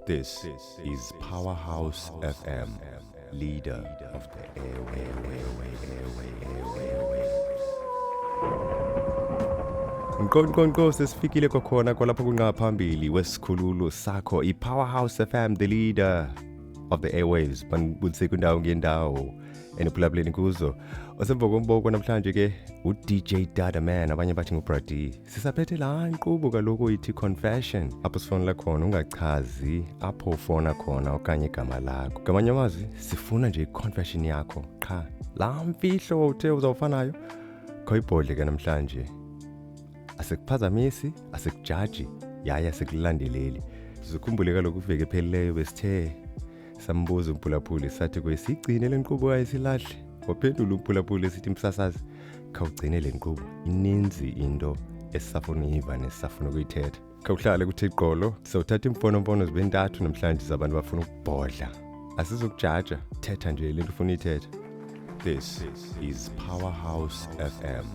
This is Powerhouse FM, leader of the airway. Nkqonkqonkqo sesifikile kokhona kwalapho kungaphambili wesikhululo sakho iPowerhouse FM, the leader of the airwaves. Banibudise kundawo ngendawo eniphulaphuleni kuzo. Osemva komboko namhlanje ke uDJ Dada Man, abanye bathi nguBrady. Sisaphethe la nkqubo kaloku ithi confession. Apho sifonela khona ungachazi apho ufona khona okanye igama lakho. Ngamanye amazwi sifuna nje i-confession yakho qha. La mfihlo uthe uzawufanayo khoyibhodle ke namhlanje. Asikuphazamisi, asikujaji, yaye asikulandeleli. Sizokhumbule kaloku uveke phelileyo besithe sambuza umphulaphuli sathi kwesigcine le nkqubo ayisilahle. Waphendula umphulaphuli esithi msasazi khawugcine le nkqubo. Ininzi into esisafuna uyiva nesisafuna ukuyithetha. Khawuhlale kuthi iqolo sizothatha imfonomfono zibe ntathu namhlanje zabantu bafuna ukubhodla. Asizukujaja, thetha nje le nto ufuna uyithetha. This is Powerhouse FM,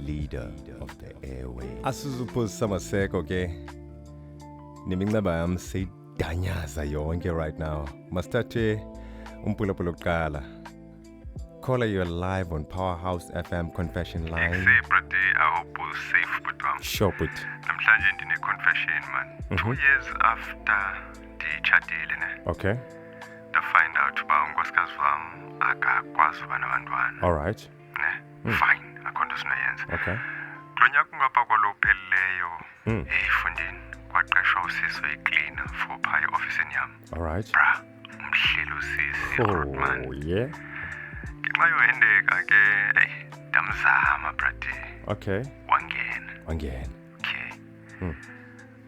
leader of the airway. Asizuphosisa maseko ke. Neminceba yami seyidanyaza yonke right now. Masithathe umphulaphuli wokuqala. Caller, you're live on Powerhouse FM confession line. Say, Brady, I hope you're safe, but Sure, but namhlanje ndine confession, man. 2 years after nditshadile ne. okay. Find out uba unkosikazi wam akakwazi uba nabantwana. All right. Ne? Fine, akho nto sinoyenza. Okay. Kulo nyaka ungapha kwalo uphelileyo eyifundini kwaqeshwa usisi oyi-cleaner for phaa eofisini yam. All right. Bra, umhleli usisi, man. Oh, yeah. Ngenxa yohendeka ke, ndamzama, Brady. Okay. Wangena. Again. Okay.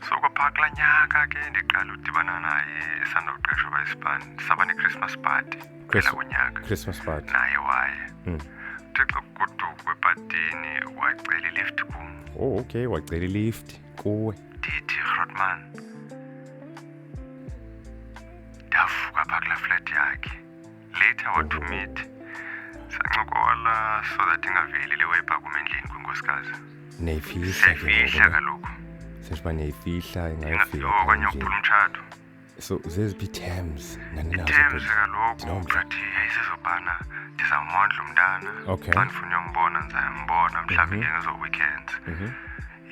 So kwaphaa kulaa nyaka ke ndiqala udibana naye esandawuqeshwa bayisipani saba ne-Christmas party phela konyaka Christmas party. naye waye uthe xa kugoduka epatini wacela ilift kum. Oh, okay. Wacela lift kuwe. Ndithi Grootman, ndavuka phaa kulaa flat yakhe later wathi meet sancokola so that ingaveli le wayephaa kum endlini kwinkosikazi. Neyifihla ke Sefihla kaloku sesiba neyifihla ingayifika okanye uphula umtshato. So zeziphi terms Terms kaloku Brady yayisezobana ndizamondla umntana. Okay. Xa ndifuna uyombona ndizayombona mhlawumbi ke ngezo weekends.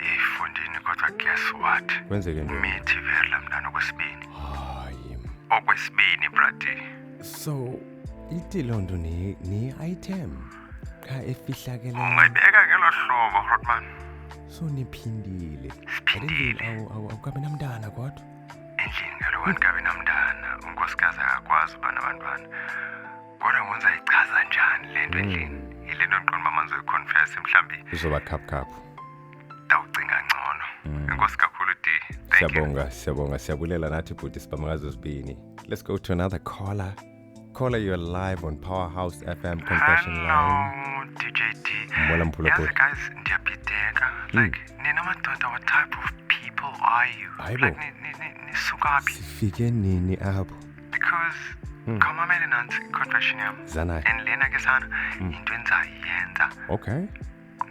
Eyifundini kodwa guess what? kwenzeke nje. Mithi vele laa mntana okwesibini. Hayi. Okwesibini Brady. So ithi loo nto ne-item qha efihlakeleyo. Ungayibeka ngelo hlobo Grootman. So niphindile. Siphindile. Awukabi namntana kodwa. Endlini kaloku andikabi namntana unkosikazi akakwazi uba nabantwana. Kodwa ngonzayichaza njani le nto endlini? Yile nto ndiqonda uba mandizoyiconfess mhlawumbi Uzoba khaphukhaphu. ndawucinga ngcono. Enkosi kakhulu D. Thank you. Siyabonga. Siyabulela nathi bhuti sibamakazi zibini. Let's go to another caller. Caller, you're live on Powerhouse FM confession line. Hello, DJ D. Mbona mphulaphuli. Yazi guys, ndiyabhideka. Like, nina madoda, what type of people are you? Hayibo. Like, nisuka phi? Sifike nini apho? Because, khawumamele nantsi confession yam. Zanayi. And lena ke sana, into endizayenza. Okay.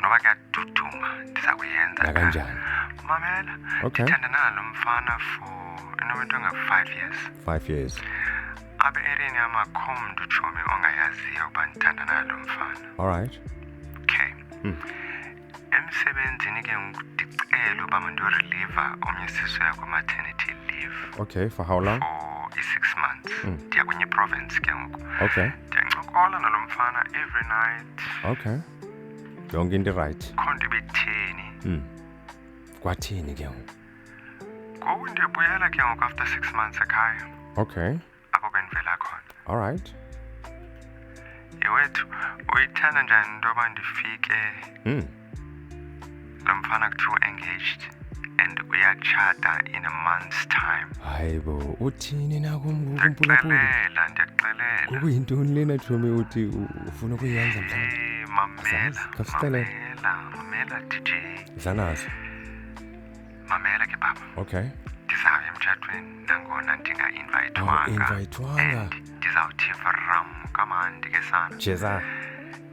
Noba kuyaduduma, ndiza kuyenza. Nakanjani? Mamela, Okay. ndithandana nalo mfana for into enga-5 years. 5 years. Apha ereni yam akho mntu utshomi ongayaziyo ukuba ndithandana nalo mfana. All right. Okay. Emsebenzini ke ndicela uba mandiyoreliva omnye sisi yakho maternity leave Okay, for how long? for i-6 months. Ndiya kwenye province ke ngoku. Okay. Ndiyancokola nalo mfana every night. Okay. Yonke into right. Kho nto ibitheni. Kwathini ke ngoku? Ngoku ndiyabuyela ke ngoku after 6 months ekhaya Okay. apho bendivela khona. All right. Yewethu, uyithanda njani into yoba ndifike lo mfana kuthiwa engaged and uyatshata in a month's time? Hayibo, uthini na kumphulaphuli? Ndiyakuxelela. Kuyintoni lena Chomi uthi ufuna ukuyenza mhlawumbe? Mamela DJ. Zanazo. Mamela ke baba. Okay. Ndizawuya emtshatweni nangona ndinga-invayithwanga. Invayithwanga. And ndizawuthi vram kamandi ke sana. Jeza.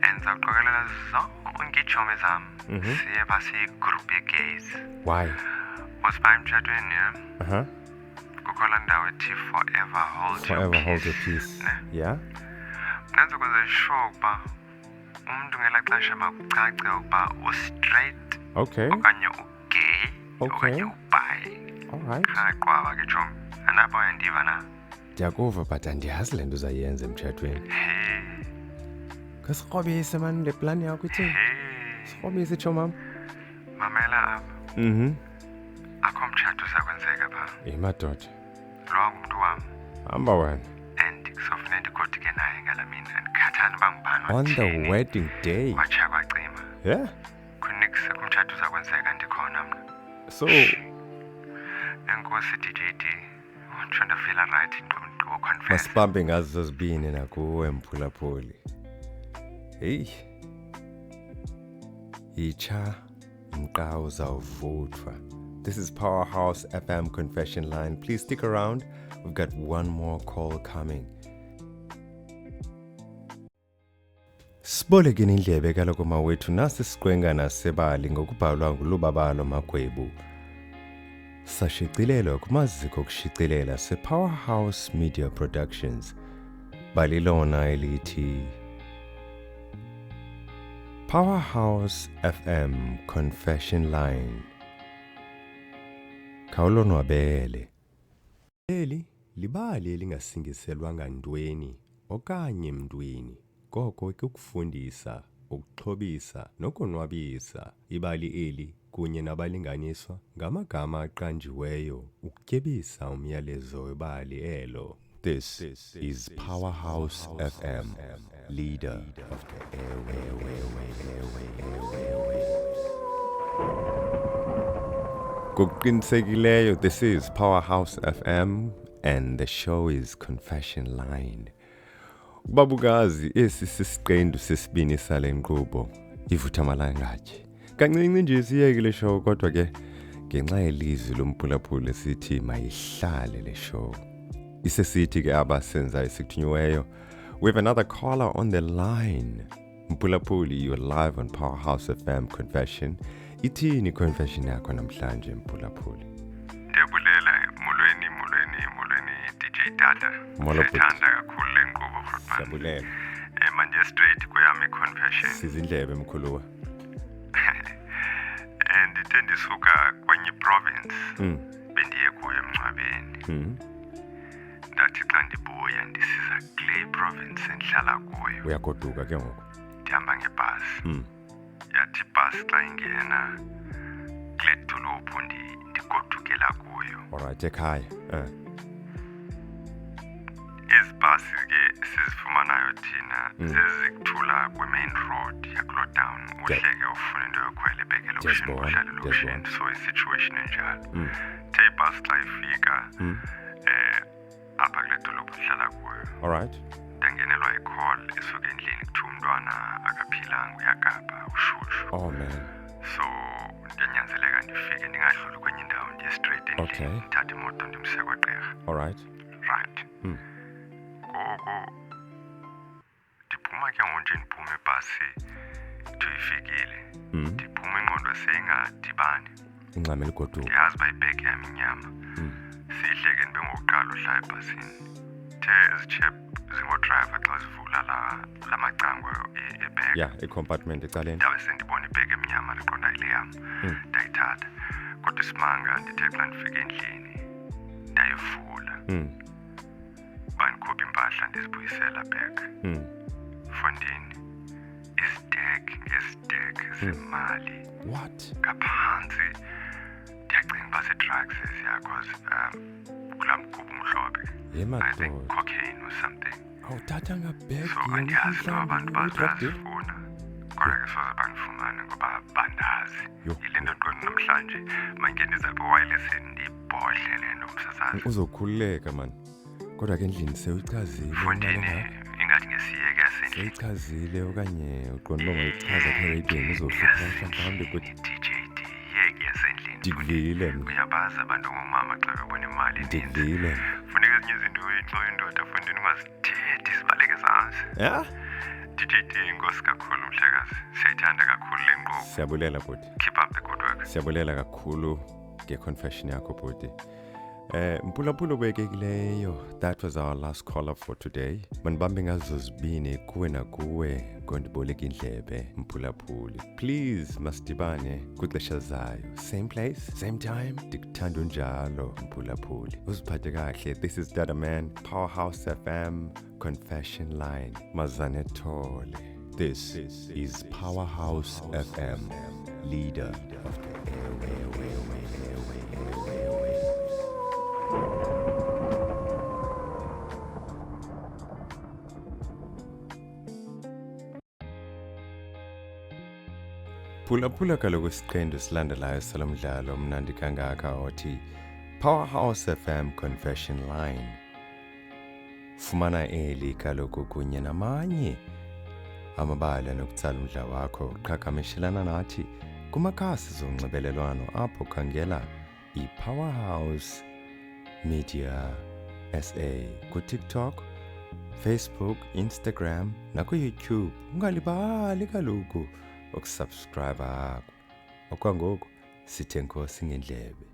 And ndizawuqokelela zonke iitshomi zam. Siye phaa siyigroup ye-gays. Why? Wasiphaa emtshatweni, Uh-huh. kukho laa ndawo uthi forever hold Forever your hold peace. your peace. Yeah? Nanzo kwenza sure ukuba umuntu ngela xesha makucace ukuba u-straight Okay. okanye u-gay Okay. okanye u-bi. Alright. Qhaqwaba ke Jomi. Anapho uyandiva na? Ndiyakuva but andiyazi le nto uzayenza emtshatweni. Hey, Kasikrobise mani le plan yakho ithini? hey. Sikrobise tsho mama. Mamela apha. Akho mtshato uzakwenzeka pha. Madoda. Lo ngumntu wam. Hamba wena. And kusofuna ndigodike naye ngala mina. Andikhathani uba ngubani On wathini. the wedding day. Watsha kwacima. Yeah? Kunikise kumtshato uzakwenzeka ndikhona mna. So, Enkosi DJD. Utsho ndafila right ndiqo confess. masibambe ngazo zozibini nakuwe mphulaphuli. Hey. Icha mqa uzawuvuthwa. This is Powerhouse FM Confession Line. Please stick around. We've got one more call coming. Sibolekeni indlebe kaloku mawethu nasi siqwengana sebali ngokubhalwa ngulubabalo Magwebu. Sashicilelwa kumaziko okushicelela sePowerhouse Media Productions. Balilona elithi Powerhouse FM Confession Line. Khawulonwabele. Leli libali elingasingiselwanga ntweni okanye mntwini. Koko ikukufundisa, ukuxhobisa nokonwabisa. Ibali eli kunye nabalinganiswa ngamagama aqanjiweyo ukutyebisa umyalezo webali elo. This is Powerhouse FM, leader of the Kuqinisekileyo, this is Powerhouse FM and the show is Confession Line. Babukazi esi sisiqendu sesibini sale nkqubo ivutha amalangatye. Kancinci nje siyeke le show kodwa ke ngenxa yelizwi lomphulaphuli sithi mayihlale le show. Isesithi ke abasenza isithunyiweyo. We have another caller on the line. Mphulaphuli, you're live on Powerhouse FM Confession. Ithini confession yakho namhlanje mphulaphuli? Ndiyabulela molweni DJ Dada. Molo bhuti. Sithanda kakhulu le nkqubo Fruitman. Siyabulela. Manje straight kweyami i-confession. Sizindlebe mkhuluwa. Ndithe ndisuka kwenye province. Bendiye kuyo emncwabeni. Ndathi xa ndibuya ndisiza kule province endihlala kuyo. Uyagoduka ke ngoku. Ndihamba ngebhasi. Yathi ibhasi xa ingena kule dolophu ndigodukela kuyo. Alright, ekhaya. Ezi bhasi ke sizifumanayo thina zezikuthula kwi-main road yakulo town. Uhleke ufune into yokhwela ebheke elokishini uhlale elokishini. So i-situation enjalo. The ibhasi xa ifika apha kule dolophu ndihlala kuyo. Alright. Ndangenelwa i-call isuka endlini kuthiwa umntwana akaphilanga uyagabha ushushu. Oh man. So ndiyanyanzeleka ndifike ndingadluli kwenye indawo ndiye straight endlini. Okay. Ndithathe imoto ndimse kwagqirha. Alright. Right. Ngoku ndiphuma ke ngoku nje ndiphume ibhasi ndiyifikile. Ndiphuma ingqondo seyingadibani. Ingxame ligoduka. Ndiyazi uba ibhegi yam inyama. Sihle ke ndibe ngokuqala uhlala ebhasini. The ezitshep zingodrayiva xa zivula la macango ebhegi. Yeah, i-compartment ecaleni. Ndabe sendibona ibhegi emnyama ndiqonda ile yam. Ndayithatha. Kodwa isimanga ndithe xa ndifika endlini ndayivula. Bandikhupha impahla ndizibuyisela back. Fondini istek ngestek zemali. What? Ngaphansi ndiyacinga uba zii-drugs eziya cause kulaa mgubo umhlophe. I think cocaine or something. Awuthatha ngabhegi. So andiyazi noba abantu bazazifuna kodwa ke soze bandifumane ngoba bandazi. Yile nto ndiqonda namhlanje manje ndizabe ewayilesini ndiyibhodle le nto msasazi. Uzokhululeka man. Kodwa ke endlini seyichazile. Fondini ingathi ngesiyeke yasendlini. Seyichazile okanye uqonda uba mayichaza apha edweni uzohlupha mhlawumbe ukuthi DJD yeke yasendlini. ndikuvile mna. Uyabazi abantu ngomama xa bebona imali eninzi. Ndikuvile. Funeka ezinye izinto uyintloko indoda fondini ungazithethi zibaleke ezantsi. Yeah? DJD inkosi kakhulu mhlekazi. Siyayithanda kakhulu le nkqubo. Siyabulela bhuti. Keep up the good work. Siyabulela kakhulu nge-confession yakho bhuti. Mphulaphula obekekileyo, that was our last caller for today. Manibambe ngazo zibini kuwe nakuwe ngondiboleka indlebe mphulaphuli. Please masidibane kwixesha zayo. Same place, same time. Ndikuthanda unjalo mphulaphuli. Uziphathe kahle. This is Dada Man, Powerhouse FM, Confession Line. Mazane Tole. This is Powerhouse FM, leader of the airway. Phulaphula kaloku isiqendu silandelayo salomdlalo mnandi kangaka othi Powerhouse FM Confession Line. Fumana eli kaloku kunye namanye amabala nokutsala umdla wakho qhagamshelana nathi kumakhasi zonxibelelwano apho khangela iPowerhouse Media SA kuTikTok, Facebook, Instagram nakuYouTube. Ungalibali kaloku ukusubscribe akho. Okwangoku sithe nkosi ngendlebe.